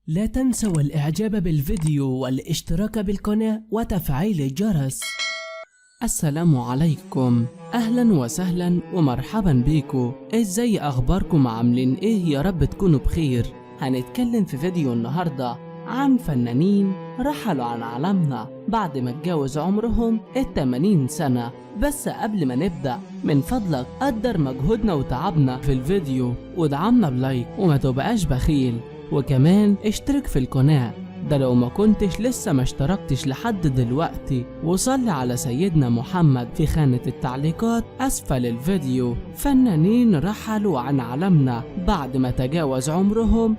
لا تنسوا الإعجاب بالفيديو والاشتراك بالقناة وتفعيل الجرس. السلام عليكم، أهلا وسهلا ومرحبا بيكم. ازاي أخباركم؟ عاملين ايه؟ يا رب تكونوا بخير. هنتكلم في فيديو النهاردة عن فنانين رحلوا عن عالمنا بعد ما اتجاوز عمرهم 80 سنة. بس قبل ما نبدأ من فضلك قدر مجهودنا وتعبنا في الفيديو ودعمنا بلايك وما تبقاش بخيل، وكمان اشترك في القناة ده لو ما كنتش لسه ما اشتركتش لحد دلوقتي، وصلي على سيدنا محمد في خانة التعليقات أسفل الفيديو. فنانين رحلوا عن عالمنا بعد ما تجاوز عمرهم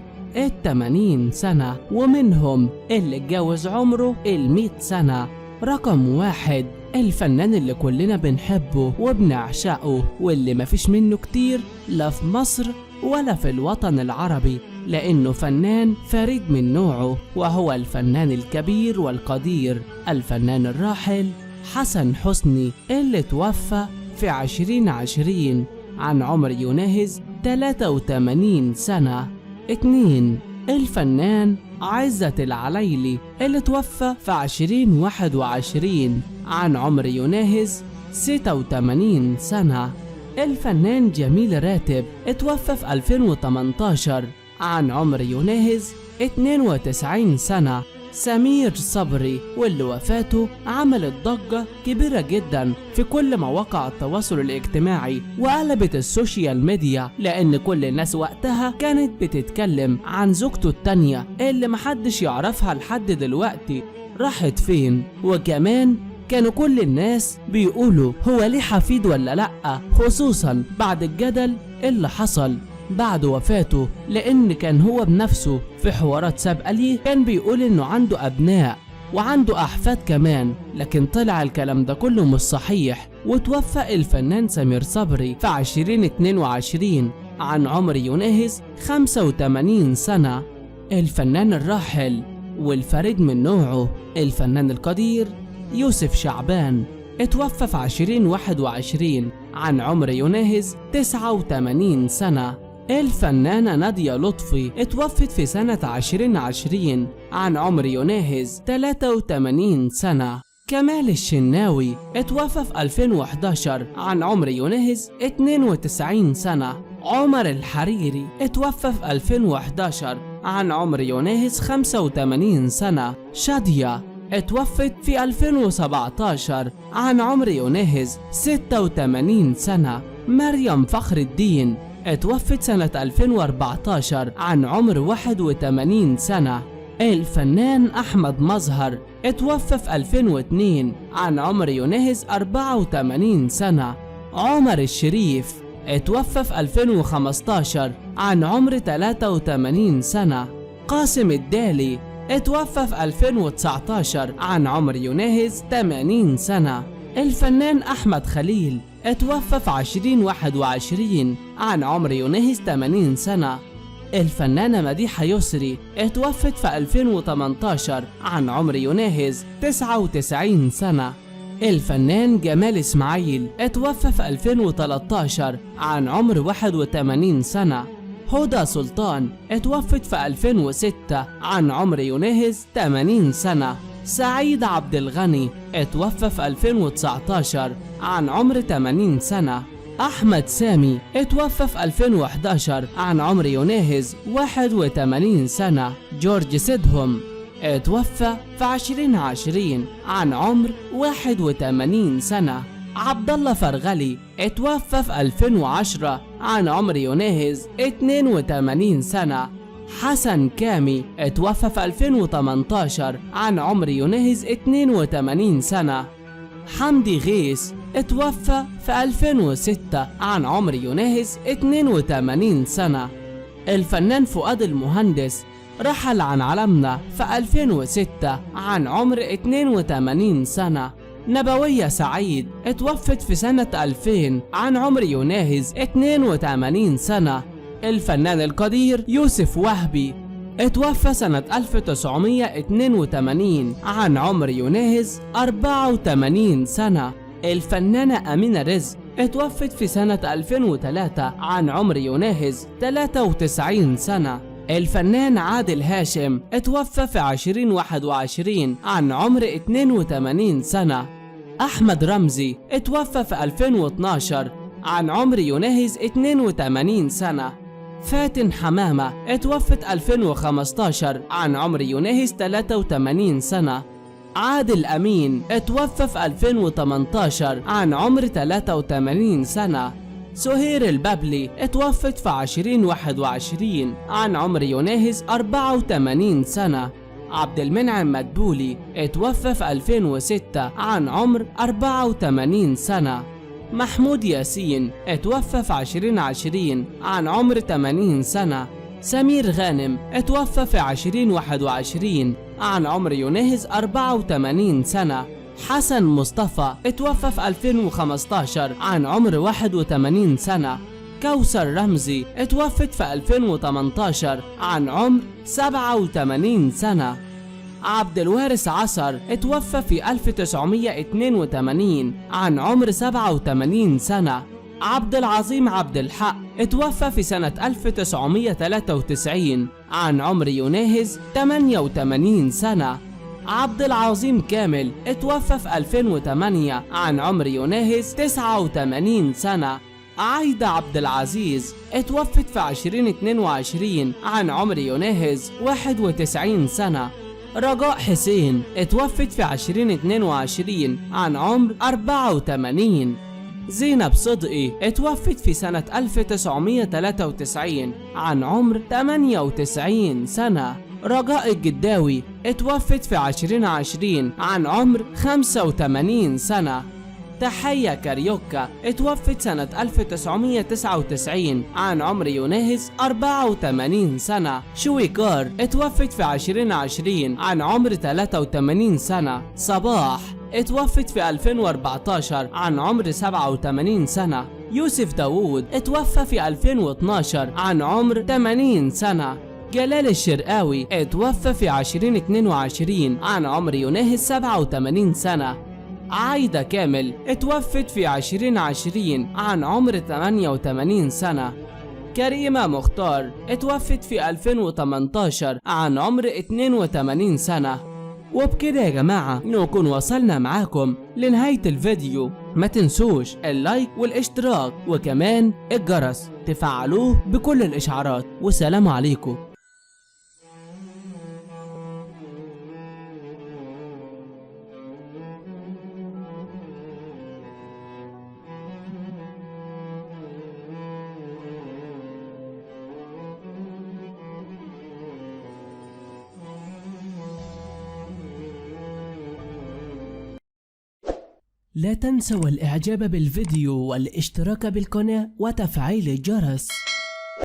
80 سنة، ومنهم اللي اتجاوز عمره 100 سنة. رقم 1، الفنان اللي كلنا بنحبه وبنعشقه واللي مفيش منه كتير لا في مصر ولا في الوطن العربي، لأنه فنان فريد من نوعه، وهو الفنان الكبير والقدير الفنان الراحل حسن حسني، اللي توفى في 2020 عن عمر يناهز 83 سنة. 2، الفنان عزت العليلي، اللي توفى في 2021 عن عمر يناهز 86 سنة. الفنان جميل راتب اتوفى في 2018 عن عمر يناهز 92 سنة. سمير صبري، واللي وفاته عملت ضجة كبيرة جدا في كل مواقع التواصل الاجتماعي وقلبت السوشيال ميديا، لأن كل الناس وقتها كانت بتتكلم عن زوجته التانية اللي محدش يعرفها لحد دلوقتي راحت فين. وكمان كانوا كل الناس بيقولوا هو ليه حفيد ولا لأ، خصوصا بعد الجدل اللي حصل بعد وفاته، لأن كان هو بنفسه في حوارات سابقة ليه كان بيقول إنه عنده أبناء وعنده أحفاد كمان، لكن طلع الكلام ده كله مش صحيح. وتوفى الفنان سمير صبري في 2022 عن عمر يناهز 85 سنة. الفنان الراحل والفريد من نوعه الفنان القدير يوسف شعبان اتوفى في 2021 عن عمر يناهز 89 سنة. الفنانة نادية لطفي اتوفت في سنة 2020 عن عمر يناهز 83 سنة. كمال الشناوي اتوفى في 2011 عن عمر يناهز 92 سنة. عمر الحريري اتوفى في 2011 عن عمر يناهز 85 سنة. شادية اتوفت في 2017 عن عمر يناهز 86 سنة. مريم فخر الدين اتوفت سنة 2014 عن عمر 81 سنة. الفنان أحمد مظهر اتوفى في 2002 عن عمر يناهز 84 سنة. عمر الشريف اتوفى في 2015 عن عمر 83 سنة. قاسم الدالي اتوفى في 2019 عن عمر يناهز 80 سنة. الفنان أحمد خليل اتوفى في 2021 عن عمر يناهز 80 سنة. الفنانة مديحة يسري اتوفت في 2018 عن عمر يناهز 99 سنة. الفنان جمال إسماعيل اتوفى في 2013 عن عمر 81 سنة. هدى سلطان اتوفت في 2006 عن عمر يناهز 80 سنة. سعيد عبد الغني اتوفى في 2019 عن عمر 80 سنة. أحمد سامي اتوفى في 2011 عن عمر يناهز 81 سنة. جورج سيدهم اتوفى في 2020 عن عمر 81 سنة. عبد الله فرغلي اتوفى في 2010 عن عمر يناهز 82 سنة. حسن كامي اتوفى في 2018 عن عمر يناهز 82 سنة. حمدي غيث اتوفى في 2006 عن عمر يناهز 82 سنة. الفنان فؤاد المهندس رحل عن عالمنا في 2006 عن عمر 82 سنة. نبوية سعيد اتوفت في سنة 2000 عن عمر يناهز 82 سنة. الفنان القدير يوسف وهبي اتوفى سنة 1982 عن عمر يناهز 84 سنة. الفنانة أمينة رزق اتوفت في سنة 2003 عن عمر يناهز 93 سنة. الفنان عادل هاشم اتوفى في 2021 عن عمر 82 سنة. أحمد رمزي اتوفى في 2012 عن عمر يناهز 82 سنة. فاتن حمامة اتوفت 2015 عن عمر يناهز 83 سنة. عادل أمين اتوفى في 2018 عن عمر 83 سنة. سهير البابلي اتوفت في 2021 عن عمر يناهز 84 سنة. عبد المنعم مدبولي اتوفى في 2006 عن عمر 84 سنة. محمود ياسين اتوفى في 2020 عن عمر 80 سنة. سمير غانم اتوفى في 2021 عن عمر يناهز 84 سنة. حسن مصطفى اتوفى في 2015 عن عمر 81 سنة. كوثر رمزي اتوفت في 2018 عن عمر 87 سنة. عبد الوارث عصر اتوفى في 1982 عن عمر 87 سنة. عبد العظيم عبد الحق اتوفى في سنة 1993 عن عمر يناهز 88 سنة. عبد العظيم كامل اتوفى في 2008 عن عمر يناهز 89 سنة. عايدة عبد العزيز اتوفت في 2022 عن عمر يناهز 91 سنة. رجاء حسين اتوفت في 2022 عن عمر 84. زينب صدقي اتوفت في سنة 1993 عن عمر 98 سنة. رجاء الجداوي اتوفت في 2020 عن عمر 85 سنة. تحية كاريوكا اتوفت سنة 1999 عن عمر يناهز 84 سنة. شويكار اتوفت في 2020 عن عمر 83 سنة. صباح اتوفت في 2014 عن عمر 87 سنة. يوسف داوود اتوفى في 2012 عن عمر 80 سنة. جلال الشرقاوي اتوفى في 2022 عن عمر يناهز 87 سنة. عايدة كامل اتوفت في 2020 عن عمر 88 سنة. كريمة مختار اتوفت في 2018 عن عمر 82 سنة. وبكده يا جماعة نكون وصلنا معاكم لنهاية الفيديو. ما تنسوش اللايك والاشتراك وكمان الجرس تفعلوه بكل الاشعارات. والسلام عليكم. لا تنسوا الاعجاب بالفيديو والاشتراك بالقناة وتفعيل الجرس.